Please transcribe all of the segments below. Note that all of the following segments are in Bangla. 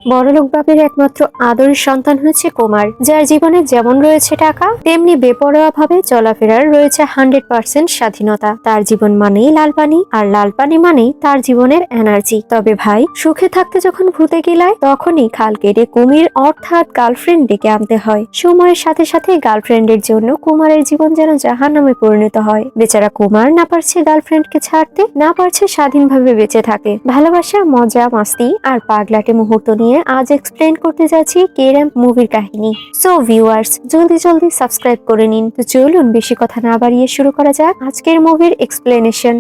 বড়লোক বাপের একমাত্র আদরের সন্তান হচ্ছে কুমার, যার জীবনে যেমন রয়েছে টাকা, তেমনি বেপরোয়া ভাবে চলাফেরার রয়েছে 100% স্বাধীনতা। তার জীবন মানেই লাল পানি, আর লাল পানি মানেই তার জীবনের এনার্জি। তবে ভাই, সুখে থাকতে যখন ভূতে গিলায়, তখনই খাল কেটে কুমির অর্থাৎ গার্লফ্রেন্ড ডেকে আনতে হয়। সময়ের সাথে সাথে গার্লফ্রেন্ডের জন্য কুমারের জীবন যেন জাহান্নামে পরিণত হয়। বেচারা কুমার না পারছে গার্লফ্রেন্ডকে ছাড়তে, না পারছে স্বাধীনভাবে বেঁচে থাকে। ভালোবাসা, মজা, মাস্তি আর পাগলাটে মুহূর্ত নিয়ে আজ এক্সপ্লেন করতে যাচ্ছি কে-র‍্যাম্প মুভির কাহিনী। সো ভিউয়ার্স, জলদি জলদি সাবস্ক্রাইব করে নিন। তো চলুন বেশি কথা না বাড়িয়ে শুরু করা যাক আজকের মুভির explanation.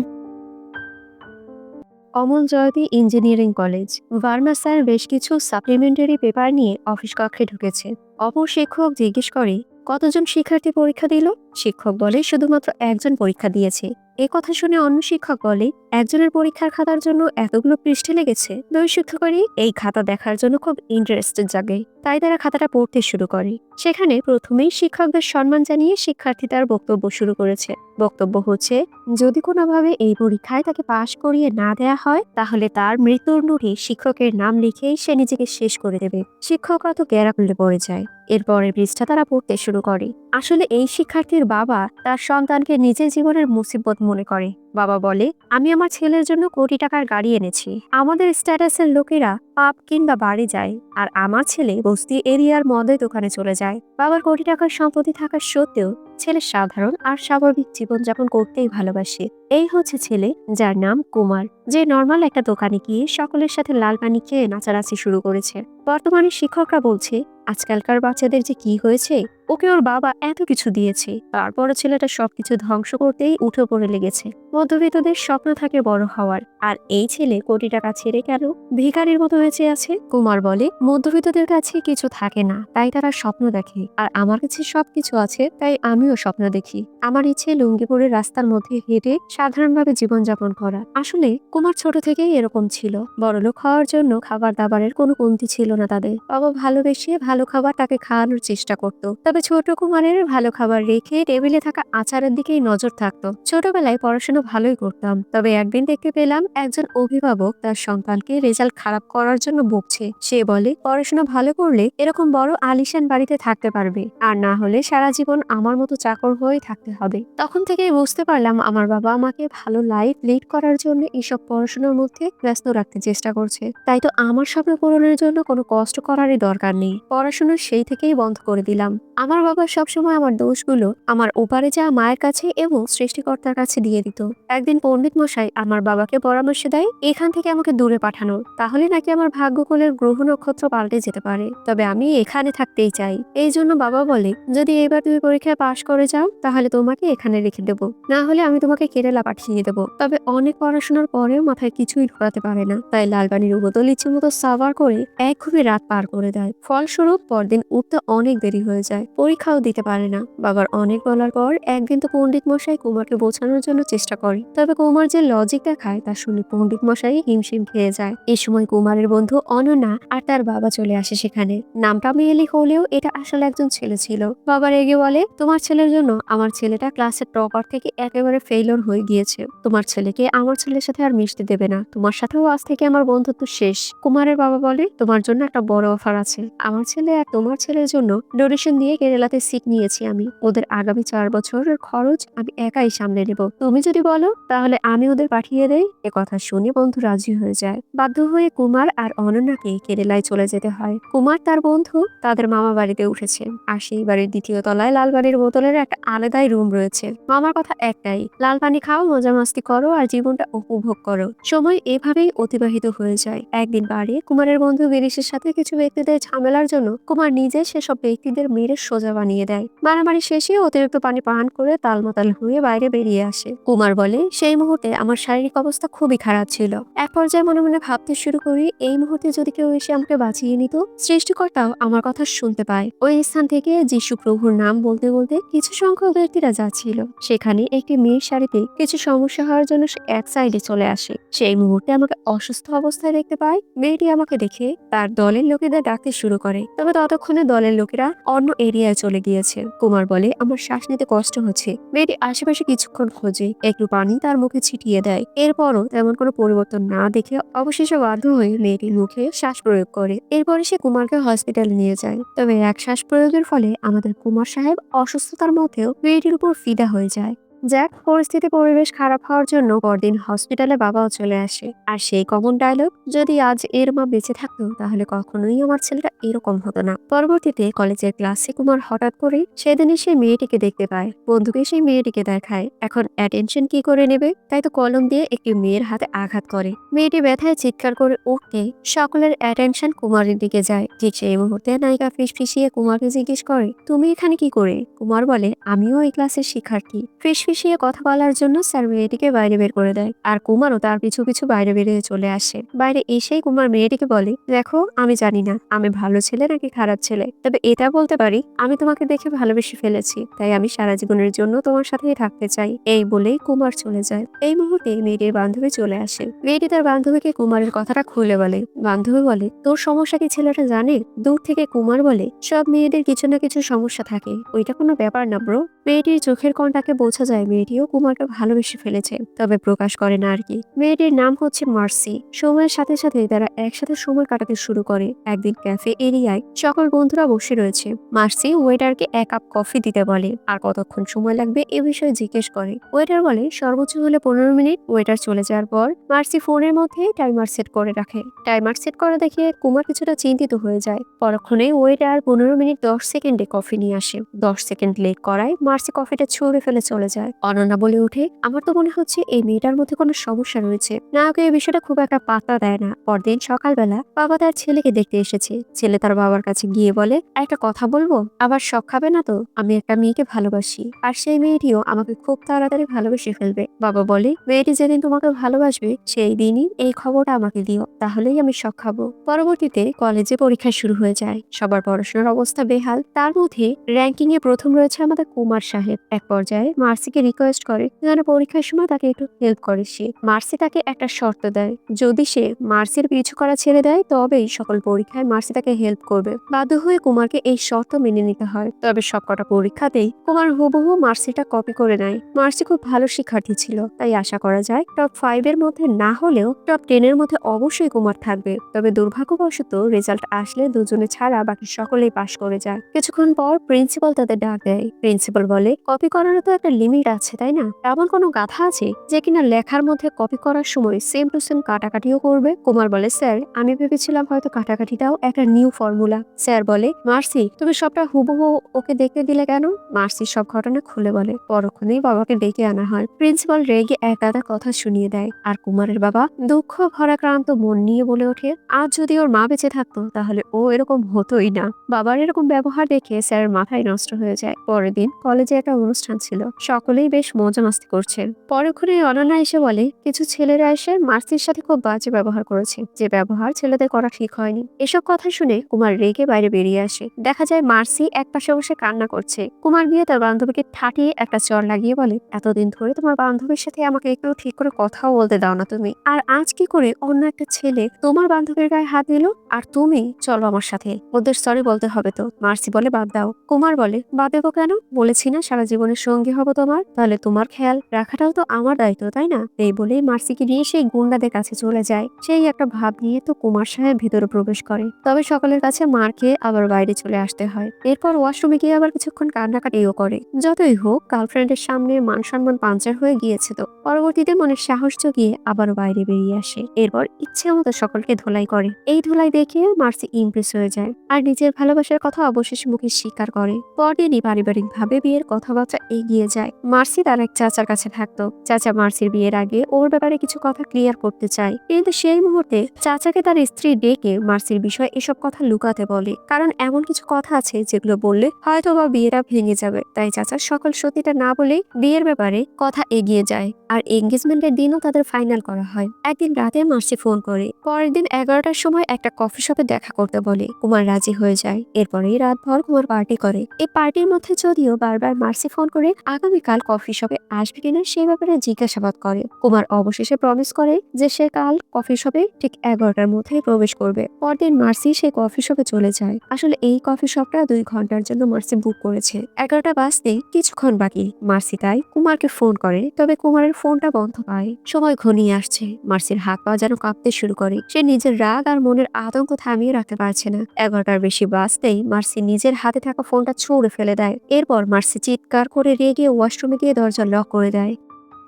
Amal Jyoti Engineering College. Verma sir বেশ কিছু সাপ্লিমেন্টারি পেপার নিয়ে অফিস কক্ষে ঢুকেছে। অপর শিক্ষক জিজ্ঞেস করে, কতজন শিক্ষার্থী পরীক্ষা দিল? শিক্ষক বলে, শুধুমাত্র একজন পরীক্ষা দিয়েছে। এ কথা শুনে অন্য শিক্ষক বলে, একজনের পরীক্ষার খাতার জন্য এতগুলো পৃষ্ঠা লেগেছে? দুই শিক্ষকেরই এই খাতা দেখার জন্য খুব ইন্টারেস্টেড জাগে, তাই তারা খাতাটা পড়তে শুরু করে। সেখানে প্রথমেই শিক্ষকদের সম্মান জানিয়ে শিক্ষার্থী তার বক্তব্য শুরু করেছে। বক্তব্য হচ্ছে, যদি কোনোভাবে এই পরীক্ষায় তাকে পাশ করিয়ে না দেয়া হয়, তাহলে তার মৃত্যুর নোটে শিক্ষকের নাম লিখেই সে নিজেকে শেষ করে দেবে। শিক্ষকরা তো গ্যারাকুলে পড়ে যায়। এরপরের পৃষ্ঠা তারা পড়তে শুরু করে। আসলে এই শিক্ষার্থীর বাবা তার সন্তানকে নিজের জীবনের মুসিবত মনে করে। বাবা বলে, আমি আমার ছেলের জন্য কোটি টাকার গাড়ি এনেছি। আমাদের স্ট্যাটাসের লোকেরা পাব কিংবা বাড়ি যায়, আর আমার ছেলে বস্তি এরিয়ার মদের দোকানে চলে যায়। বাবার কোটি টাকার সম্পত্তি থাকা সত্ত্বেও ছেলে সাধারণ আর স্বাভাবিক জীবনযাপন করতেই ভালোবাসে। এই হচ্ছে ছেলে, যার নাম কুমার, যে নর্মাল একটা দোকানে গিয়ে সকলের সাথে লাল পানি খেয়ে নাচানাচি শুরু করেছে। বর্তমানে শিক্ষকরা বলছে, আজকালকার বাচ্চাদের যে কি হয়েছে, ওকে ওর বাবা এত কিছু দিয়েছে, তারপরে ছেলেটা সবকিছু ধ্বংস করতেই উঠে পড়ে লেগেছে। মধ্যবিত্তদের স্বপ্ন থাকে বড় হওয়ার, আর এই ছেলে কোটি টাকা ছেড়ে কেন ভিখারির মতো বেঁচে আছে? কুমার বলে, মধ্যবিত্তদের কাছে কিছু থাকে না, তাই তারা স্বপ্ন দেখে, আর আমার কাছে সবকিছু আছে, তাই আমিও স্বপ্ন দেখি। আমার ইচ্ছে লুঙ্গি পরে রাস্তার মধ্যে হেঁটে সাধারণভাবে জীবনযাপন করা। আসলে কুমার ছোট থেকেই এরকম ছিল। বড়লোক হওয়ার জন্য খাবার দাবারের কোনো কমতি ছিল না তাদের। বাবা ভালোবেসে ভালো খাবার তাকে খাওয়ানোর চেষ্টা করত। তবে ছোট কুমারের ভালো খাবার রেখে টেবিলে থাকা আচারের দিকেই নজর থাকতো। ছোটবেলায় পড়াশোনা ভালোই করতাম, তবে একদিন দেখতে পেলাম একজন অভিভাবক তার সন্তানকে রেজাল্ট খারাপ করার জন্য বকছে। সে বলে, পড়াশোনা ভালো করলে এরকম বড় আলিশান বাড়িতে থাকতে পারবে, আর না হলে সারা জীবন আমার মতো চাকর হয়েই থাকতে হবে। তখন থেকেই বুঝতে পারলাম আমার বাবা আমাকে ভালো লাইফ লিড করার জন্য এসব পড়াশোনার মধ্যে ব্যস্ত রাখতে চেষ্টা করছে। তাই তো আমার স্বপ্ন পূরণের জন্য কোনো কষ্ট করারই দরকার নেই। পড়াশোনা সেই থেকেই বন্ধ করে দিলাম। আমার বাবা সবসময় আমার দোষগুলো আমার ওপারে যাওয়া মায়ের কাছে এবং সৃষ্টিকর্তার কাছে দিয়ে দিত। একদিন পণ্ডিত মশাই আমার বাবাকে পরামর্শ দেয়, এখান থেকে আমাকে দূরে পাঠানো, তাহলে নাকি আমার ভাগ্যকুলের গ্রহ নক্ষত্র পাল্টে যেতে পারে। তবে আমি এখানে থাকতেই চাই। এই জন্য বাবা বলে, যদি এবার তুমি পরীক্ষায় পাশ করে যাও, তাহলে তোমাকে এখানে রেখে দেবো, না হলে আমি তোমাকে কেরালা পাঠিয়ে দেবো। তবে অনেক পড়াশোনার পরেও মাথায় কিছুই ঢোকাতে পারে না, তাই লালবানির বোতল ইচ্ছে মতো সাভার করে এক ঘুমে রাত পার করে দেয়। ফলস্বরূপ পরদিন উঠতে অনেক দেরি হয়ে যায়, পরীক্ষাও দিতে পারে না। বাবার অনেক বলার পর একদিন তো পণ্ডিত মশাই কুমারকে বোঝানোর জন্য চেষ্টা করে, তবে কুমার যে লজিক দেখায় তা শুনে পণ্ডিত মশাই হিমশিম খেয়ে যায়। এই সময় কুমারের বন্ধু অনন্যা আর তার বাবা চলে আসে সেখানে। নামটা মেয়েলি হলেও এটা আসলে একজন ছেলে ছিল। বাবা রেগে বলে, তোমার ছেলের জন্য আমার ছেলেটা ক্লাসের টপার থেকে একেবারে ফেইলিওর হয়ে গিয়েছে। তোমার ছেলেকে আমার ছেলের সাথে আর মিশতে দেবে না, তোমার সাথেও আজ থেকে আমার বন্ধুত্ব শেষ। কুমারের বাবা বলে, তোমার জন্য একটা বড় অফার আছে। আমার ছেলে আর তোমার ছেলের জন্য ডোনেশন দিয়ে কেরালাতে সিট নিয়েছি আমি। ওদের আগামী 4 বছরের খরচ আমি একাই সামলে নেব। তুমি যদি বলো তাহলে আমি ওদের পাঠিয়ে দেই। এ কথা শুনে বন্ধু রাজি হয়ে যায়। বাধ্য হয়ে কুমার আর অনন্যাকে কেরালায় চলে যেতে হয়। কুমার তার বন্ধু তাদের মামা বাড়িতে উঠেছে, আর সেই বাড়ির দ্বিতীয় তলায় লালবানির বোতলের একটা আলাদাই রুম রয়েছে। মামার কথা একটাই, লাল পানি খাও, মজা মাস্তি করো, আর জীবনটা উপভোগ করো। সময় এভাবেই অতিবাহিত হয়ে যায়। একদিন বাড়ি কুমারের বন্ধু বিরিশের সাথে কিছু ব্যক্তিদের ঝামেলার জন্য কুমার নিজে সেসব ব্যক্তিদের মেরে সোজা বানিয়ে দেয়। মারামারি শেষে অতিরিক্ত পানি পান করে তালমাতাল হয়ে বাইরে বেরিয়ে আসে। কুমার বলে, সেই মুহূর্তে আমার শারীরিক অবস্থা খুবই খারাপ ছিল। এক পর্যায়ে মনে মনে ভাবতে শুরু করি, এই মুহূর্তে যদি কেউ এসে আমাকে বাঁচিয়ে নিত। সৃষ্টিকর্তাও আমার কথা শুনতে পায়। ওই স্থান থেকে যিশু প্রভুর নাম বলতে বলতে কিছু সংখ্যক ব্যক্তিরা যাচ্ছিল। সেখানে একটি মেয়ের শাড়িতে কিছু সমস্যা হওয়ার জন্য সে এক সাইডে চলে আসে। সেই মুহূর্তে আমাকে অসুস্থ অবস্থায় দেখতে পায়। মেয়েটি আমাকে দেখে তার দলের লোকেদের ডাকতে শুরু করে, তবে ততক্ষণে দলের লোকেরা অন্য এরিয়ায় চলে গিয়েছে। কুমার বলে আমার শ্বাস নিতে কষ্ট হচ্ছে। মেয়েটি আশেপাশে কিছুক্ষণ খোঁজে, একটু পানি তার মুখে ছিটিয়ে দেয়। এরপরও তেমন কোনো পরিবর্তন না দেখে অবশেষে বাধ্য হয়ে মেয়েটির মুখে শ্বাস প্রয়োগ করে। এরপরে সে কুমারকে হসপিটালে নিয়ে যায়। তবে এক শ্বাস প্রয়োগের ফলে আমাদের কুমার সাহেব অসুস্থতার মধ্যেও মেয়েটির উপর ফিদা হয়ে যায়। যাক, পরিস্থিতি পরিবেশ খারাপ হওয়ার জন্য পরদিন হসপিটালে বাবাও চলে আসে। আর সেই কমন ডায়লগ, যদি আজ এর মা বেঁচে থাকতো তাহলে কখনোই আমার ছেলেটা এরকম হতো না। পরবর্তীতে কলেজের ক্লাসে কুমার হঠাৎ করে সেদিনই সেই মেয়েটিকে দেখতে পায়। বন্ধুকে সেই মেয়েটিকে দেখায়। এখন অ্যাটেনশন কি করে নেবে, তাই তো কলম দিয়ে একটি মেয়ের হাতে আঘাত করে। মেয়েটি ব্যথায় চিৎকার করে উঠতে সকলের অ্যাটেনশন কুমারের দিকে যায়। ঠিক সেই মুহূর্তে নায়িকা ফিসফিসিয়ে কুমারকে জিজ্ঞেস করে, তুমি এখানে কি করে? কুমার বলে, আমিও এই ক্লাসের শিক্ষার্থী। ফিসফিসিয়ে কথা বলার জন্য স্যার মেয়েটিকে বাইরে বের করে দেয়। আর কুমারও তার পিছু পিছু বাইরে বেরিয়ে চলে আসে। বাইরে এসেই কুমার মেয়েটিকে বলে, দেখো, আমি জানি না আমি ভালো ছেলে নাকি খারাপ ছেলে, তবে এটা বলতে পারি আমি তোমাকে দেখে ভালোবেসে ফেলেছি। তাই আমি সারা জীবনের জন্য তোমার সাথেই থাকতে চাই। এই বলেই কুমার চলে যায়। এই মুহূর্তে মেয়েটির বান্ধবী চলে আসে। মেয়েটি তার বান্ধবীকে কুমারের কথাটা খুলে বলে। বান্ধবী বলে, তোর সমস্যা কি ছেলেটা জানে? দূর থেকে কুমার বলে, সব মেয়েদের কিছু না কিছু সমস্যা থাকে, ওইটা কোনো ব্যাপার না ব্রো। মেয়েটির চোখের কোণটাকে বোঝা যায় মেয়েটিও কুমারকে ভালোবেসে ফেলেছে, তবে প্রকাশ করে না আর কি। মেয়েটির নাম হচ্ছে মার্সি। সময়ের সাথে সাথে তারা একসাথে সময় কাটাতে শুরু করে। একদিন ক্যাফে এরিয়ায় সকল বন্ধুরা বসে রয়েছে। মার্সি ওয়েটারকে 1 কাপ কফি দিতে বলে আর কতক্ষণ সময় লাগবে এ বিষয়ে জিজ্ঞেস করে। ওয়েটার বলে সর্বোচ্চ হলে 15 মিনিট। ওয়েটার চলে যাওয়ার পর মার্সি ফোনের মধ্যে টাইমার সেট করে রাখে। টাইমার সেট করা দেখে কুমার কিছুটা চিন্তিত হয়ে যায়। পরক্ষণে ওয়েটার 15 মিনিট 10 সেকেন্ডে কফি নিয়ে আসে। 10 সেকেন্ড লেট করায় মার্সি কফিটা ছুঁড়ে ফেলে চলে যায়। অনন্যা বলে ওঠে, আমার তো মনে হচ্ছে এই মেয়েটার মধ্যে কোনো সমস্যা রয়েছে। নায়ক এই বিষয়টা খুব একটা পাত্তা দেয় না। পরদিন সকালবেলা বাবা তার ছেলেকে দেখতে এসেছে। ছেলে তার বাবার কাছে গিয়ে বলে, একটা কথা বলবো? আবার শখ খাবে না তো? আমি একটা মেয়েকে ভালোবাসি, আর সেই মেয়েটিও আমাকে খুব তাড়াতাড়ি ভালোবেসে ফেলবে। বাবা বলে, মেয়েটি যেদিন তোমাকে ভালোবাসবে সেই দিনই এই খবরটা আমাকে দিও, তাহলেই আমি শখ খাবো। পরবর্তীতে কলেজে পরীক্ষা শুরু হয়ে যায়। সবার পড়াশোনার অবস্থা বেহাল। তার মধ্যে র্যাঙ্কিং এ প্রথম রয়েছে আমাদের কুমার সাহেব। এক পর্যায়ে মার্সিকে রিকোয়েস্ট করে যেন পরীক্ষার সময় তাকে একটু হেল্প করে সে। মার্সি তাকে একটা শর্ত দেয়, যদি সে মার্সির পিছু করা ছেড়ে দেয় তবেই সকল পরীক্ষায় মার্সি তাকে হেল্প করবে। বাধ্য হয়ে কুমারকে এই শর্ত মেনে নিতে হয়। তবে সবকটা পরীক্ষাতেই কুমার হুবহু মার্সিটা কপি করে নেয়। মার্সি খুব ভালো শিক্ষার্থী ছিল, তাই আশা করা যায় টপ 5 এর মধ্যে না হলেও টপ 10 এর মধ্যে অবশ্যই কুমার থাকবে। তবে দুর্ভাগ্যবশত রেজাল্ট আসলে দুজনে ছাড়া বাকি সকলেই পাশ করে যায়। কিছুক্ষণ পর প্রিন্সিপাল তাদের ডাক দেয়। প্রিন্সিপাল বলে, কপি করারও তো একটা লিমিট আছে, তাই না? এমন কোনো গাথা আছে যে কিনা লেখার মধ্যে কপি করার সময় সেম টু সেম কাটাকাটিও করবে? কুমার বলে, স্যার আমি ভেবেছিলাম হয়তো কাটাকাটিটাও একটা নিউ ফর্মুলা। স্যার বলে, মার্সি তুমি সবটা হুবহু ওকে দেখতে দিলে কেন? মার্সি সব ঘটনা খুলে বলে। পরক্ষণেই বাবাকে ডেকে আনা হয়। প্রিন্সিপাল রেগে এক গাদা কথা শুনিয়ে দেয়। আর কুমারের বাবা দুঃখ ভরাক্রান্ত মন নিয়ে বলে ওঠে, আজ যদি ওর মা বেঁচে থাকতো তাহলে ও এরকম হতোই না। বাবার এরকম ব্যবহার দেখে স্যারের মাথায় নষ্ট হয়ে যায়। পরের দিন কলেজে একটা অনুষ্ঠান ছিল। সকলেই বেশ মজা মাস্তি করছে। পরক্ষণে অনন্যা এসে বলে, কিছু ছেলেরা এসে মার্সির সাথে খুব বাজে ব্যবহার করেছে, যে ব্যবহার ছেলেদের করা ঠিক হয়নি। এসব কথা শুনে কুমার রেগে বাইরে বেরিয়ে আসে। দেখা যায় মার্সি এক পাশে বসে কান্না করছে। কুমার গিয়ে তার বান্ধবীকে ঠাটিয়ে একটা চড় লাগিয়ে বলে, এতদিন ধরে তোমার বান্ধবীর সাথে আমাকে একটু ঠিক করে কথাও বলতে দাও না তুমি, আর আজ কি করে অন্য একটা ছেলে তোমার বান্ধবীর গায়ে হাত দিল? আর তুমি চলো আমার সাথে, ওদের সরি বলতে হবে তো। মার্সি বলে, বাদ দাও। কুমার বলে, বাদ দেবো কেন? বলেছি না সারা জীবনের সঙ্গী হব তোমার, তাহলে তোমার খেয়াল রাখাটাও তো আমার দায়িত্ব, তাই না? এই বলেই মার্সিকে নিয়ে সেই গুন্ডাদের কাছে চলে যায়। সেই একটা ভাব নিয়ে তো কুমার সাহেব ভেতরে প্রবেশ করে। তবে সকলের কাছে মার খেয়ে আবার বাইরে চলে আসতে হয়। এরপর ওয়াশরুমে গিয়ে আবার কিছুক্ষণ কান্নাকাটিও করে। যতই হোক গার্লফ্রেন্ডের সামনে মান সম্মান পাঞ্চার হয়ে গিয়েছে তো। পরবর্তীতে মনের সাহস জুগিয়ে আবারও বাইরে বেরিয়ে আসে। এরপর ইচ্ছে মতো সকলকে ধোলাই করে। এই ধোলাই দেখে মার্সি ইমপ্রেস হয়ে যায় আর নিজের ভালোবাসার কথা অবশেষে মুখে স্বীকার করে। পরদিনই পারিবারিক ভাবে বিয়ের কথাবার্তা এগিয়ে যায়। মার্সি তার এক চাচার কাছে থাকতো। চাচা মার্সির বিয়ের আগে ওর ব্যাপারে কিছু কথা ক্লিয়ার করতে চায়, কিন্তু সেই মুহূর্তে চাচাকে তার স্ত্রী ডেকে মার্সির বিষয়ে এসব কথা লুকাতে বলে, কারণ এমন কিছু কথা আছে যেগুলো বললে হয়তো বা বিয়েটা ভেঙে যাবে। তাই চাচা সকল সত্যিটা না বলে বিয়ের ব্যাপারে কথা এগিয়ে যায় আর এঙ্গেজমেন্টের দিনও তাদের ফাইনাল করা হয়। একদিন রাতে মার্সি ফোন করে পরের দিন 11টার সময় একটা কফি শপে দেখা করতে বলে। কুমার রাজি হয়ে যায়। এরপরেই রাতভর কুমার পার্টি করে। এই পার্টির মধ্যে যদিও বারবার পুনরায় মার্সি ফোন করে আগামীকাল কফি শপে আসবে কিনা সেই ব্যাপারে জিজ্ঞাসাবাদ করে। কুমার অবশেষে প্রমিস করে যে সে কাল কফি শপে ঠিক 11টার মধ্যেই প্রবেশ করবে। পরদিন মার্সি সেই কফি শপে চলে যায়। আসলে এই কফি শপটা 2 ঘন্টার জন্য মার্সি বুক করেছে। 11টা বাজতে কিছুক্ষণ বাকি। মার্সি তাই কুমারকে ফোন করে, তবে কুমারের ফোনটা বন্ধ পায়। সময় ঘনিয়ে আসছে। মার্সির হাত পা যেন কাঁপতে শুরু করে। সে নিজের রাগ আর মনের আতঙ্ক থামিয়ে রাখতে পারছে না। 11টার বেশি বাজতেই মার্সি নিজের হাতে থাকা ফোনটা ছুঁড়ে ফেলে দেয়। এরপর মার্সি চিৎকার করে রেগে ওয়াশরুমে গিয়ে দরজা লক করে দেয়।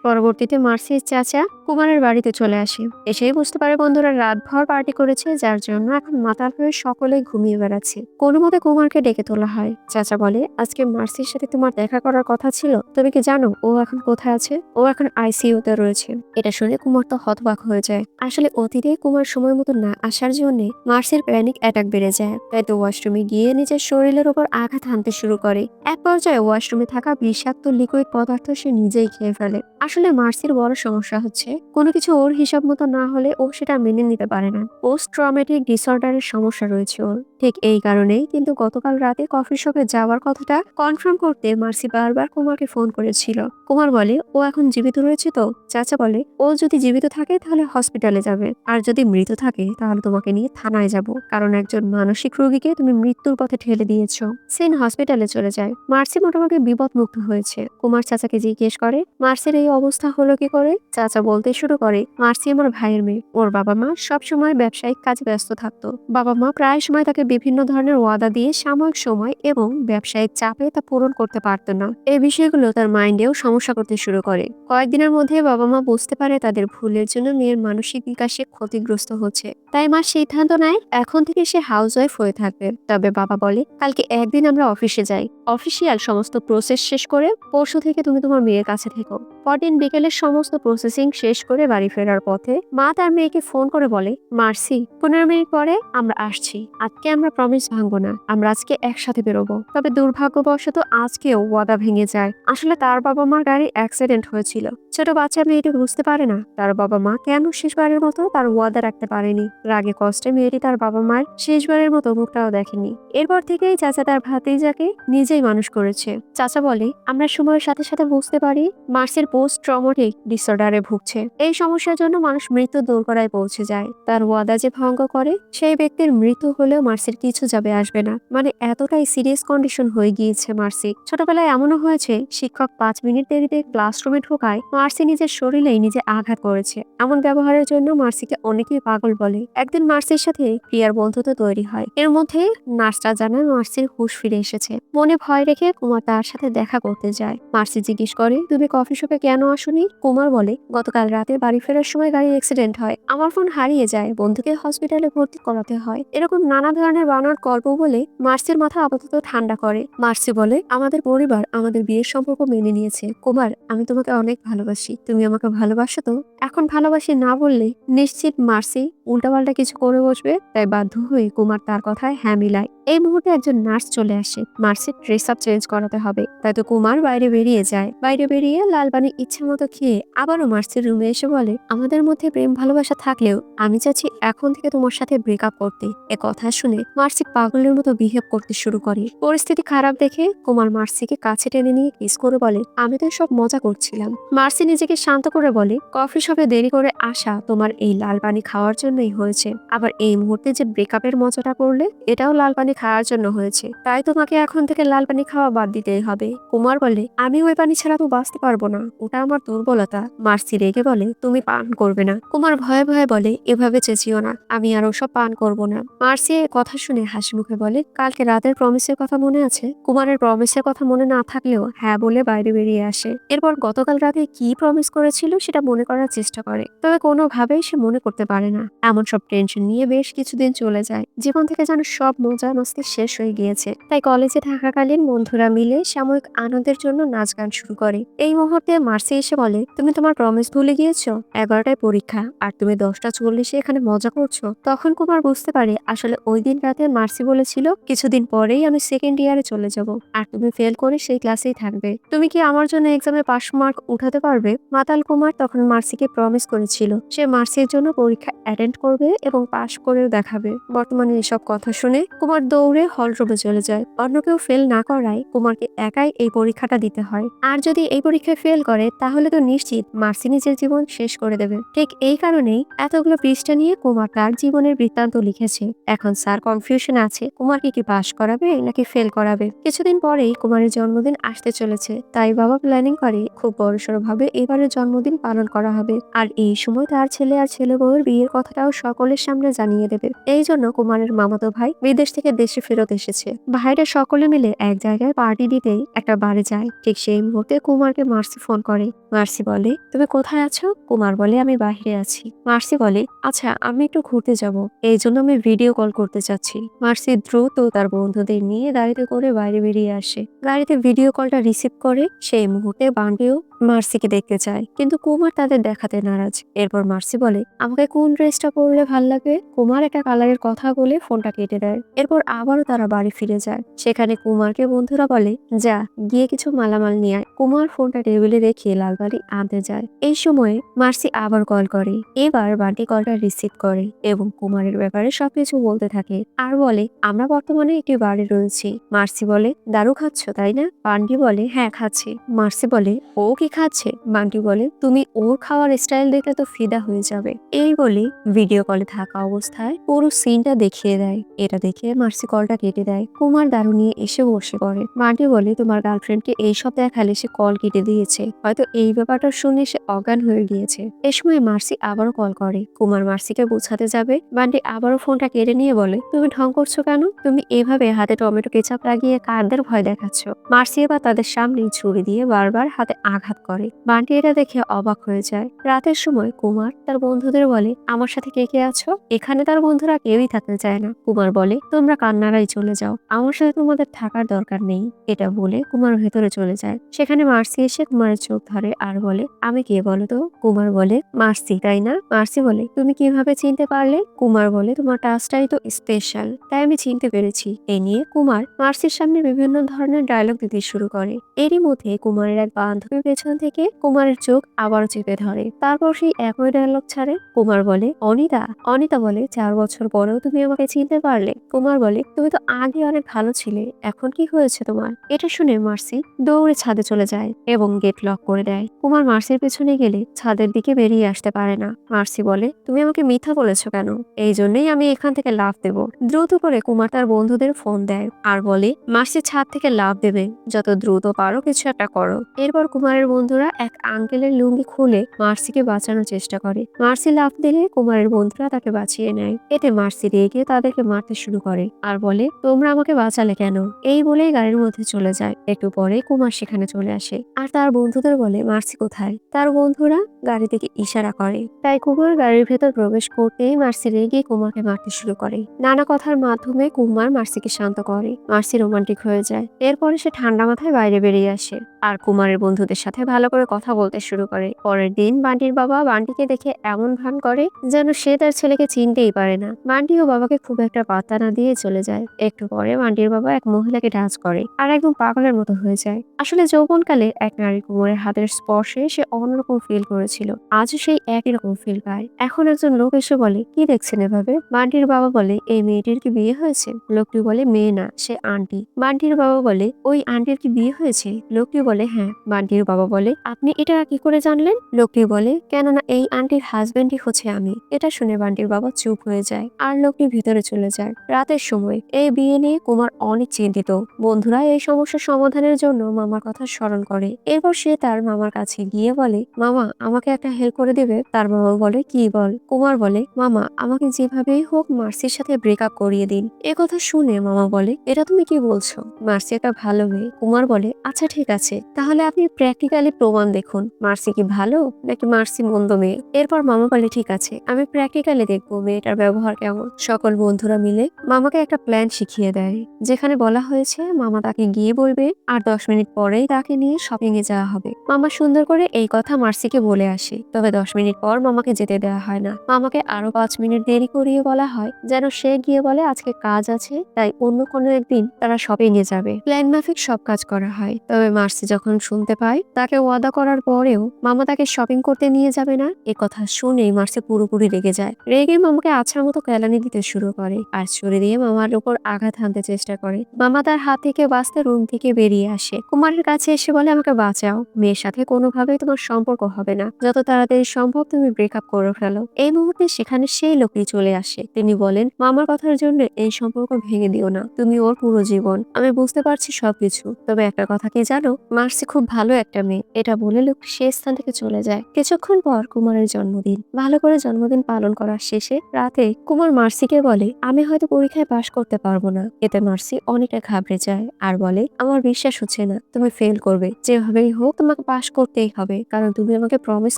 পরবর্তীতে মার্সির চাচা কুমারের বাড়িতে চলে আসে। এসেই বুঝতে পারে বন্ধুরা রাতভর পার্টি করেছে, যার জন্য এখন মাতাল হয়ে সকলেই ঘুমিয়ে বেড়াচ্ছে। কোনো মতে কুমারকে ডেকে তোলা হয়। চাচা বলে, আজকে মার্সির সাথে তোমার দেখা করার কথা ছিল, তুমি কি জানো ও এখন কোথায় আছে? ও এখন আইসিইউতে রয়েছে। এটা শুনে কুমার তো হতবাক হয়ে যায়। আসলে অতীতে কুমার সময় মতো না আসার জন্য মার্সির প্যানিক অ্যাটাক বেড়ে যায়। তাই তো ওয়াশরুমে গিয়ে নিজের শরীরের উপর আঘাত হানতে শুরু করে। এক পর্যায়ে ওয়াশরুমে থাকা বিষাক্ত লিকুইড পদার্থ সে নিজেই খেয়ে ফেলে। আসলে মার্সির বড় সমস্যা হচ্ছে কোনো কিছু ওর হিসাব মতো না হলে ও সেটা মেনে নিতে পারে না। পোস্ট ট্রমেটিক ডিসঅর্ডারের সমস্যা রয়েছে ওর। ঠিক এই কারণেই কিন্তু গতকাল রাতে কফি শপে যাওয়ার কথাটা কনফার্ম করতে মার্সি বারবার কুমারকে ফোন করেছিল। কুমার বলে, ও এখন জীবিত রয়েছে তো? চাচা বলে, ও যদি জীবিত থাকে তাহলে হসপিটালে যাবে, আর যদি মৃত থাকে তাহলে তোমাকে নিয়ে থানায় যাব, কারণ একজন মানসিক রোগীকে তুমি মৃত্যুর পথে ঠেলে দিয়েছো। সেন হসপিটালে চলে যায়। মার্সি মোটামুটি বিপদমুক্ত হয়েছে। কুমার চাচাকে জিজ্ঞেস করে, মার্সির এই অবস্থা হলো কি করে? চাচা বলতে শুরু করে, মার্সি আমার ভাইয়ের মেয়ে। ওর বাবা মা সবসময় ব্যবসায়িক কাজে ব্যস্ত থাকতো। বাবা মা প্রায় সময় তাকে বিভিন্ন ধরনের ওয়াদা দিয়ে সাময়িক সময় এবং ব্যবসায়িক চাপে তা পূরণ করতে পারত না। এই বিষয়গুলো তার মাইন্ডেও সমস্যা করতে শুরু করে। কয়েকদিনের মধ্যে বাবা মা বুঝতে পারে তাদের ভুলের জন্য মেয়ের মানসিক বিকাশে ক্ষতিগ্রস্ত হচ্ছে। তাই মা সিদ্ধান্ত নেয় এখন থেকে সে হাউসওয়াইফ হয়ে থাকবে। তবে বাবা বলে, কালকে একদিন আমরা অফিসে যাই, অফিসিয়াল সমস্ত প্রসেস শেষ করে পরশু থেকে তুমি তোমার মেয়ের কাছে থেকো। পরদিন বিকেলের সমস্ত প্রসেসিং শেষ করে বাড়ি ফেরার পথে মা তার মেয়েকে ফোন করে বলে, মার্সি 15 মিনিট পরে আমরা আসছি। আজকে আমরা প্রমিস ভাঙবো না, আমরা আজকে একসাথে বেরোবো। তবে দুর্ভাগ্যবশত আজকেও ওয়াদা ভেঙে যায়। আসলে তার বাবা মার গাড়ি অ্যাক্সিডেন্ট হয়েছিল। ছোট বাচ্চা মেয়েটি বুঝতে পারে না তার বাবা মা কেন শেষবারের মতো তার ওয়াদা রাখতে পারেনি। রাগে কষ্টে মেয়েটি তার বাবা মায়ের শেষবারের মতো মুখটাও দেখেনি। এরপর থেকেই চাচা তার ভাতিজাকে নিজেই মানুষ করেছে। চাচা বলে, আমরা সময়ের সাথে সাথে বুঝতে পারি মার্সির পোস্ট ট্রমেটিক ডিসঅর্ডারে ভুগছে। এই সমস্যার জন্য মানুষ মৃত্যু দোরগোড়ায় পৌঁছে যায়। তার ওয়াদা যে ভঙ্গ করে সেই ব্যক্তির মৃত্যু হলেও মার্সির কিছু যাবে আসবে না। মানে এতটাই সিরিয়াস কন্ডিশন হয়ে গিয়েছে মার্সি। ছোটবেলায় এমনও হয়েছে শিক্ষক 5 মিনিট দেরিতে ক্লাসরুমে ঢোকায় মার্সি নিজের শরীরেই নিজে আঘাত করেছে। এমন ব্যবহারের জন্য মার্সিকে অনেকেই পাগল বলে। একদিন মার্সির সাথে প্রিয়ার বন্ধুত্ব তৈরি হয়। এর মধ্যে নার্সটা জানায় মার্সির হুঁশ ফিরে এসেছে। মনে ভয় রেখে কুমার তার সাথে দেখা করতে যায়। মার্সি জিজ্ঞেস করে, তুমি কফি শপে কেন আসোনি? কুমার বলে, গতকাল রাতে বাড়ি ফেরার সময় গাড়ি অ্যাক্সিডেন্ট হয়, আমার ফোন হারিয়ে যায়, বন্ধুকে হসপিটালে ভর্তি করাতে হয়। এরকম নানা ধরনের বানার গল্প বলে মার্সির মাথা আপাতত ঠান্ডা করে। মার্সি বলে, আমাদের পরিবার আমাদের বিয়ের সম্পর্ক মেনে নিয়েছে। কুমার, আমি তোমাকে অনেক ভালোবাসি, তুমি আমাকে ভালোবাসো তো? এখন ভালোবাসি না বললে নিশ্চিত মার্সি উল্টাপাল্টা কিছু করে বসবে। তাই বাধ্য হয়ে কুমার তার কথায় হ্যাঁ মিলায়। এই মুহূর্তে একজন নার্স চলে আসে। মার্সির ড্রেস আপ চেঞ্জ করাতে হবে। তাই তো কুমার বাইরে বেরিয়ে যায়। বাইরে বেরিয়ে লালবানি ইচ্ছে মতো খেয়ে আবারও মার্সির রুমে এসে বলে, আমাদের মধ্যে প্রেম ভালোবাসা থাকলেও আমি চাচ্ছি এখন থেকে তোমার সাথে ব্রেকআপ করতে। এ কথা শুনে মার্সি পাগলের মতো বিহেভ করতে শুরু করে। পরিস্থিতি খারাপ দেখে কুমার মার্সিকে কাছে টেনে নিয়ে কিস করে বলে, আমি তো সব মজা করছিলাম। মার্সি নিজেকে শান্ত করে বলে, কফি শপে দেরি করে আসা তোমার এই লাল পানি খাওয়ার জন্যই হয়েছে। আবার এই মুহূর্তে যে ব্রেকআপের মজাটা করলে এটাও লাল পানি খাওয়ার জন্য হয়েছে। তাই তোমাকে এখন থেকে লাল পানি খাওয়া বাদ দিতেই হবে। কুমার বলে, আমি ওই পানি ছাড়া তো বাঁচতে পারবো না, ওটা আমার দুর্বলতা। মার্সি রেগে বলে, তুমি পান করবে না। কুমার ভয়ে ভয়ে বলে, এভাবে চেঁচিও না, আমি আর ওসব পান করবো না। মার্সি এই কথা শুনে হাসি মুখে বলে, কালকে রাতের প্রমিসের কথা মনে আছে? কুমারের প্রমিসের কথা মনে না থাকলেও হ্যাঁ বলে বাইরে বেরিয়ে আসে। এরপর গতকাল রাতে কি প্রমিস করেছিল সেটা মনে করার চেষ্টা করে, তবে কোনোভাবেই সে মনে করতে পারে না। এমন সব টেনশন নিয়ে বেশ কিছুদিন চলে যায়। জীবন থেকে যেন সব মজা মস্তি শেষ হয়ে গিয়েছে। তাই কলেজে থাকাকালীন বন্ধুরা মিলে সাময়িক আনন্দের জন্য নাচ গান শুরু করে। এই মুহূর্তে মার্সি এসে বলে, তুমি তোমার প্রমিস ভুলে গিয়েছো? 11টায় পরীক্ষা আর তুমি 10টা 40-এ এখানে মজা করছো। তখন কুমার বুঝতে পারে আসলে ওই দিন রাতে মার্সি বলেছিল কিছুদিন পরেই আমি সেকেন্ড ইয়ারে চলে যাব, আর তুমি ফেল করে সেই ক্লাসেই থাকবে। তুমি কি আমার জন্য এক্সামে পাস মার্ক উঠাতে পারবে? মাতাল কুমার তখন মার্সিকে প্রমিস করেছিল সে মার্সির জন্য পরীক্ষা অ্যাটেন্ড করবে এবং পাশ করেও দেখাবে। বর্তমানে এসব কথা শুনে কুমার দৌড়ে হল রুমে চলে যায়। অন্য কেউ ফেল না করায় কুমারকে একাই এই পরীক্ষাটা দিতে হয়। আর যদি এই পরীক্ষায় ফেল করে তাহলে তো নিশ্চিত মার্সি নিজের জীবন শেষ করে দেবে। ঠিক এই কারণেই এতগুলো পৃষ্ঠা নিয়ে কুমার তার জীবনের বৃত্তান্ত লিখেছে। এখন স্যার কনফিউশন আছে কুমারকে কি পাশ করাবে নাকি ফেল করাবে। কিছুদিন পরেই কুমারের জন্মদিন আসতে চলেছে, তাই বাবা প্ল্যানিং করে খুব বড়সড় ভাবে এবারের জন্মদিন পালন করা হবে। আর এই সময় তার ছেলে আর ছেলে বউয়ের বিয়ের কথাটাও সকলের সামনে জানিয়ে দেবে। এই জন্য কুমারের মামাতো ভাই বিদেশ থেকে দেশে ফেরত এসেছে। ভাইরা সকলে মিলে এক জায়গায় পার্টি দিতেই একটা বারে যায়। ঠিক সেই মুহূর্তে কুমারকে মার্সি ফোন করে। মার্সি বলে, তুমি কোথায় আছো? কুমার বলে, আমি বাহিরে আছি। মার্সি বলে, আচ্ছা আমি একটু ঘুরতে যাব, এই জন্য আমি ভিডিও কল করতে চাচ্ছি। মার্সি দ্রুত তার বন্ধুদের নিয়ে গাড়িতে করে বাইরে বেরিয়ে আসে। গাড়িতে ভিডিও কলটা রিসিভ করে সেই মুহূর্তে বান্টিও মার্সিকে দেখতে চায়, কিন্তু কুমার তাদের দেখাতে নারাজ। এরপর মার্সি বলে, আমাকে কোন ড্রেসটা পরলে ভাল লাগবে? কুমার একটা কালারের কথা বলে ফোনটা কেটে দেয়। এরপর আবারও তারা বাড়ি ফিরে যায়। সেখানে কুমারকে বন্ধুরা বলে, যা গিয়ে কিছু মালামাল নিয়ে আয়। কুমার ফোনটা টেবিলে রেখে লালবাড়ি আনতে যায়। এই সময়ে মার্সি আবার কল করে। এবার বান্টি কলটা রিসিভ করে এবং কুমারের ব্যাপারে সবকিছু বলতে থাকে আর বলে, আমরা বর্তমানে একটি বাড়ি রয়েছি। মার্সি বলে, দারু খাচ্ছ তাই না? বান্টি বলে, হ্যাঁ খাচ্ছি। মার্সি বলে, ও কি খাচ্ছে? বান্টি বলে, তুমি ওর খাওয়ার স্টাইল দেখলে তো ফিদা হয়ে যাবে। এই বলে ভিডিও কলে থাকা অবস্থায় পুরো সিনটা দেখিয়ে দেয়। এটা দেখে মার্সি কলটা কেটে দেয়। কুমার দারু নিয়ে এসে বসে পড়ে। বান্টি বলে, তোমার গার্লফ্রেন্ডকে এইসব দেখালে সে কল কেটে দিয়েছে, হয়তো এই ব্যাপারটা শুনে সে অজ্ঞান হয়ে গিয়েছে। এ সময় মার্সি আবারও কল করে। কুমার মার্সিকে বোঝাতে যাবে, বান্টি আবারও ফোনটা কেড়ে নিয়ে বলে, তুমি ঢং করছো কেন? তুমি এভাবে হাতে টমেটো কেচাপ লাগিয়ে কারদের ভয় দেখাচ্ছ? মার্সি এবার তাদের সামনেই ছুরি দিয়ে বারবার হাতে আঘাত করে। বান্টি এটা দেখে অবাক হয়ে যায়। রাতের সময় কুমার তার বন্ধুদের বলে, আমার সাথে কে কে আছো? এখানে তার বন্ধুরা কেউই থাকতে চায় না। কুমার বলে, তোমরা কান্নারাই চলে যাও, আমার সাথে তোমাদের থাকার দরকার নেই। এটা বলে কুমার ভেতরে চলে যায়। সেখানে মার্সি এসে কুমারের চোখ ধরে আর বলে, আমি কে বলো তো? কুমার বলে, মার্সি তাই না? মার্সি বলে, তুমি কিভাবে চিনতে পারলে? কুমার বলে, তোমার টাচটাই তো স্পেশাল, তাই আমি চিনতে পেরেছি। এ নিয়ে কুমার মার্সির সামনে বিভিন্ন ধরনের ডায়লগ দিতে শুরু করে। এরই মধ্যে কুমারের এক বান্ধবী পেছন থেকে কুমারের চোখ আবারও চেপে ধরে। তারপর সেই একই ডায়লগ ছাড়ে। কুমার বলে, অনিতা? অনিতা বলে, 4 বছর পরেও তুমি আমাকে চিনতে পারলে? কুমার বলে, তুমি তো আগে অনেক ভালো ছিলে, এখন কি হয়েছে তোমার? এটা শুনে মার্সি দৌড়ে ছাদে চলে যায় এবং গেট লক করে দেয়। কুমার মার্সির পেছনে গেলে ছাদের দিকে বেরিয়ে আসতে পারে না। মার্সি বলে, তুমি আমাকে মিথ্যা বলেছো কেন? এই জন্যই আমি এখান থেকে লাফ দেব। দ্রুত করে কুমার তার বন্ধুদের ফোন দেয় আর বলে, মার্সি ছাদ থেকে লাফ দেবে, যত দ্রুত পারো কিছু একটা করো। এরপর কুমারের বন্ধুরা এক আঙ্কেলের লুঙ্গি খুলে মার্সিকে বাঁচানোর চেষ্টা করে। মার্সি লাফ দিলে কুমারের বন্ধুরা তাকে বাঁচিয়ে নেয়। এতে মার্সি রেগে তাদেরকে মারতে শুরু করে আর বলে, তোমরা আমাকে বাঁচালে কেন? এই বলেই গাড়ির মধ্যে চলে যায়। একটু পরে কুমার সেখানে চলে আসে আর তার বন্ধুদের বলে, মার্সি কোথায়? তার বন্ধুরা গাড়ি থেকে ইশারা করে। তাই কুমার গাড়ির ভেতর প্রবেশ করতেই মার্সি রেগে কুমারকে মারতে শুরু করে। নানা কথার মাধ্যমে কুমার মার্সিকে শান্ত করে। মার্সি রোমান্টিক হয়ে যায়। এরপরে সে ঠান্ডা মাথায় বাইরে বেরিয়ে আসে আর কুমারের বন্ধুদের সাথে ভালো করে কথা বলতে শুরু করে। পরের দিন বান্টির বাবা বান্টিকে দেখে এমন ভান করে যেন সে তার ছেলেকে চিনতেই পারে না। বান্টিও বাবাকে খুব একটা পাত্তা না দিয়ে চলে যায়। একটু পরে বান্টির বাবা এক মহিলাকে টাচ করে আর একদম পাগলের মতো হয়ে যায়। আসলে যৌবনকালে এক নারী কুমারের হাতের স্পর্শে সে অন্যরকম ফিল করেছিল, আজও সেই একই রকম ফিল পায়। এখন একজন লোক এসে বলে, কি দেখছেন এভাবে? বান্টির বাবা বলে, এই মেয়েটির কি বিয়ে হয়েছে? লোকটি বলে, মেয়ে না, সে আন্টি। বান্টির বাবা বলে, ওই আন্টির কি বিয়ে হয়েছে? লোকটি বলে, হ্যাঁ। বান্টির বাবা বলে, আপনি এটা কি করে জানলেন? লোকটি বলে, কেননা এই আন্টির হাজবেন্ডই হচ্ছে আমি। এটা শুনে বান্টির বাবা চুপ হয়ে যায় আর লোকটি ভিতরে চলে যায়। রাতের সময় এই বিয়ে নিয়ে কুমার অনেক চিন্তিত। বন্ধুরা এই সমস্যার সমাধানের জন্য মামার কথা স্মরণ করে। এরপর সে তার মামার কাছে গিয়ে বলে, মামা আমাকে একটা হেল্প করে দেবে? তার মামা বলে, কি বল? কুমার বলে, মামা আমাকে যেভাবেই হোক মার্সির সাথে ব্রেকআপ করিয়ে দিন। এ কথা শুনে মামা বলে, এটা তুমি কি বলছো? মার্সি একটা ভালো মেয়ে। কুমার বলে, আচ্ছা ঠিক আছে, তাহলে আপনি প্র্যাকটিক্যালি প্রমাণ দেখুন মার্সি কি ভালো নাকি মার্সি মন্দ মেয়ে। এরপর মামা বলে, ঠিক আছে, আমি প্র্যাকটিক্যালি দেখবো মেয়েটার ব্যবহার কেমন। সকল বন্ধুরা মিলে মামাকে একটা প্ল্যান শিখিয়ে দেয়, যেখানে বলা হয়েছে মামা তাকে গিয়ে বলবে আর 10 মিনিট পরেই তাকে নিয়ে শপিং এ যাওয়া হবে। মামা সুন্দর করে এই কথা মার্সিকে বলে আসে। তবে 10 মিনিট পর মামাকে যেতে দেওয়া হয় না। মামাকে আরো 5 মিনিট দেরি করিয়ে বলা হয় যেন সে গিয়ে বলে আজকে কাজ আছে, তাই অন্য কোনো একদিন তারা শপিং এ যাবে। প্ল্যান মাফিক সব কাজ করা হয়। তবে মার্সি যখন শুনতে পায় তাকে ওয়াদা করার পরেও মামা তাকে শপিং করতে নিয়ে যাবে না, এ কথা শুনেই মার্সি পুরোপুরি রেগে যায়। রেগে মামাকে আছাড় মতো কেলানি দিতে শুরু করে আর ছুরি দিয়ে মামার উপর আঘাত হানতে চেষ্টা করে। মামা তার হাত থেকে বাঁচতে রুম থেকে বেরিয়ে আসে। কুমারের কাছে এসে বলে আমাকে বাঁচাও, মেয়ের সাথে কোনোভাবেই তোমার সম্পর্ক হবে না, যত তাড়াতাড়ি সম্ভব তুমি ব্রেকআপ করে ফেলো। এই মুহূর্তে সেখানে সেই লোকই চলে আসে। তিনি বলেন মামার কথার জন্য এই সম্পর্ক ভেঙে দিও না, তুমি ওর পুরো জীবন। আমি বুঝতে পারছি সবকিছু, তবে একটা কথা কি জানো, মার্সি খুব ভালো একটা মেয়ে। এটা বলে লোক সে স্থান থেকে চলে যায়। কিছুক্ষণ পর কুমারের জন্মদিন। ভালো করে জন্মদিন পালন করার শেষে রাতে কুমার মার্সিকে বলে আমি হয়তো পরীক্ষায় পাশ করতে পারবো না। এতে মার্সি অনেকটা ঘাবড়ে যায় আর বলে আমার বিশ্বাস হচ্ছে না তুমি ফেল করবে, যেভাবেই হোক তোমাকে পাশ করতেই হবে, কারণ তুমি আমাকে প্রমিস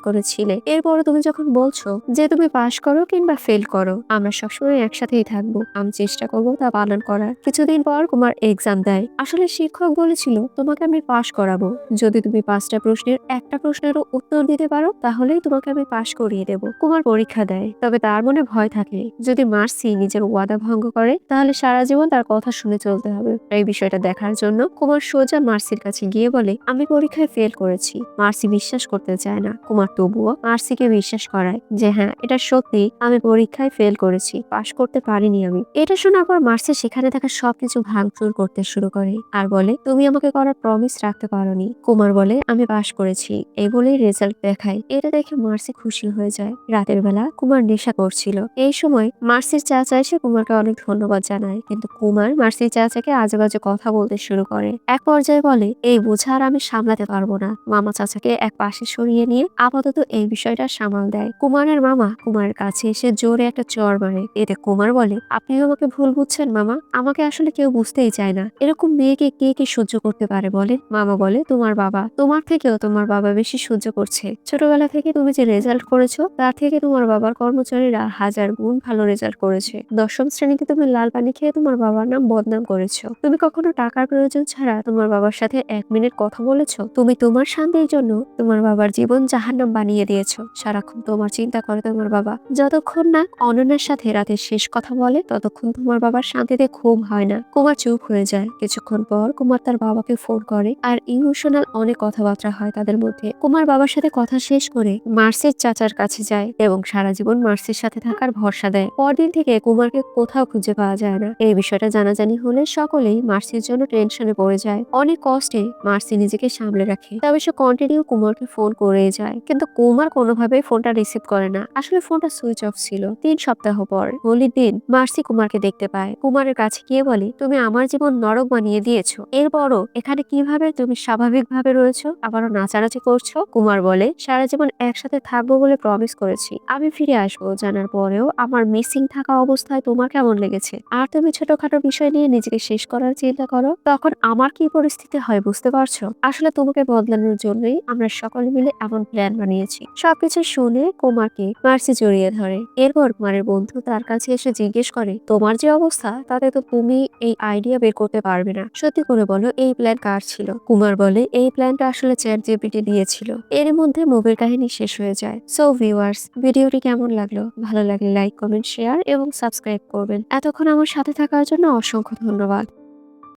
করেছিলে। এরপরে তুমি যখন বলছো যে তুমি পাশ করো কিংবা ফেল করো, আমরা সবসময় একসাথেই থাকবো, আমি চেষ্টা করবো তা পালন করার। কিছুদিন পর কুমার এক্সাম দেয়। আসলে শিক্ষক বলেছিল তোমাকে আমি পাশ করাবো, যদি তুমি 5টা প্রশ্নের একটা প্রশ্নেরও উত্তর দিতে পারো তাহলেই তোমাকে আমি পাশ করিয়ে দেব। কুমার পরীক্ষা দেয়, তবে তার মনে ভয় থাকে যদি মার্সি নিজের ওয়াদা ভঙ্গ করে তাহলে সারা জীবন তার কথা শুনে চলতে হবে। এই বিষয়টা দেখার জন্য কুমার সোজা মার্সির কাছে গিয়ে বলে আমি পরীক্ষায় ফেল করেছি। মার্সি বিশ্বাস করতে চায় না। কুমার তবুও মার্সিকে বিশ্বাস করায় যে হ্যাঁ এটা সত্যি, আমি পরীক্ষায় ফেল করেছি, পাশ করতে পারিনি আমি। এটা শোনার পর মার্সি সেখানে থাকা সবকিছু ভাঙচুর করতে শুরু করে আর বলে তুমি আমাকে করার প্রমিস রাখতে পারোনি। কুমার বলে আমি পাশ করেছি, এই বলেই রেজাল্ট দেখায়। এটা দেখে মার্সি খুশি হয়ে যায়। রাতের বেলা কুমার নেশা করছিল। এই সময় মার্সির চাচা এসে কুমারকে অনেক ধন্যবাদ জানায়, কিন্তু কুমার মার্সির চাচাকে আজে বাজে কথা বলতে শুরু করে। এক পর্যায়ে বলে এই বোঝা আর আমি সামলাতে পারবো না। মামা চাচাকে এক পাশে সরিয়ে নিয়ে আপাতত এই বিষয়টা সামাল দেয়। কুমারের মামা কুমারের কাছে এসে জোরে একটা চড় মারে। এতে কুমার বলে আপনিও আমাকে ভুল বুঝছেন মামা, আমাকে আসলে কেউ বুঝতেই চায় না, এরকম মেয়েকে কে কে সহ্য করতে পারে বলে। মামা বলে তোমার বাবা, তোমার থেকেও তোমার বাবা বেশি সহ্য করছে। ছোটবেলা থেকে তুমি যে রেজাল্ট করেছো তার থেকে তোমার বাবার কর্মচারীরা 1000 গুণ ভালো রেজাল্ট করেছে। 10ম শ্রেণীতে তুমি লাল পানি খেয়ে তোমার বাবার নাম বদনাম করেছো। তুমি কখনো টাকার প্রয়োজন ছাড়া তোমার বাবার সাথে 1 মিনিট কথা বলেছো? তুমি তোমার শান্তির জন্য তোমার বাবার জীবন জাহান্নাম বানিয়ে দিয়েছো। সারাক্ষণ তোমার চিন্তা করে তোমার বাবা। যতক্ষণ না অনন্যার সাথে রাতের শেষ কথা বলে ততক্ষণ তোমার বাবার শান্তিতে ঘুম হয় না। কুমার চুপ হয়ে যায়। কিছুক্ষণ পর কুমার তার বাবাকে ফোন করে আর ইমোশনাল অনেক কথাবার্তা হয় তাদের মধ্যে। কুমার বাবার সাথে কথা শেষ করে মার্সির চাচার কাছে যায় এবং সারা জীবন মার্সির সাথে থাকার ভরসা দেয়। পরদিন থেকে কুমারকে কোথাও খুঁজে পাওয়া যায় না। এই বিষয়টা জানাজানি হলে সকলেই মার্সির জন্য টেনশনে পড়ে যায়। অনেক কষ্টে মার্সি নিজেকে সামলে রাখে, তবে সে কন্টিনিউ কুমারকে ফোন করে যায়, কিন্তু কুমার কোনোভাবে ফোনটা রিসিভ করে না। আসলে ফোনটা সুইচ অফ ছিল। 3 সপ্তাহ পর হোলির দিন মার্সি কুমারকে দেখতে পায়। কুমারের কাছে গিয়ে বলে তুমি আমার জীবন নরক বানিয়ে দিয়েছো, এরপরও এখানে কিভাবে তুমি স্বাভাবিকভাবে রয়েছো, আবারও নাচানাচি করছো? কুমার বলে সারা জীবন একসাথে থাকবো বলে প্রমিস করেছি, আমি ফিরে আসবো জানার পরেও আমার মিসিং থাকা অবস্থায় তোমার কেমন লেগেছে? আর তুমি ছোটখাটো বিষয় নিয়ে নিজেকে শেষ করার চিন্তা করো, তখন আমার কি পরিস্থিতি হয় বুঝতে পারছো? আসলে তোমাকে বদলানোর জন্যই আমরা সকলে মিলে এমন প্ল্যান বানিয়েছি। সবকিছু শুনে কুমারকে মার্সি জড়িয়ে ধরে। এরপর কুমারের বন্ধু তার কাছে এসে জিজ্ঞেস করে তোমার যে অবস্থা তাতে তো তুমি এই আইডিয়া বের করতে পারবে না, সত্যি করে বলো এই প্ল্যান কার ছিল? কুমার বলে এই প্ল্যানটা আসলে চ্যাট জিপিটি দিয়েছিল। এর মধ্যে মুভির কাহিনী শেষ হয়ে যায়। সো ভিউয়ার্স, ভিডিওটি কেমন লাগলো? ভালো লাগলে লাইক, কমেন্ট, শেয়ার এবং সাবস্ক্রাইব করবেন। এতক্ষণ আমার সাথে থাকার জন্য অসংখ্য ধন্যবাদ।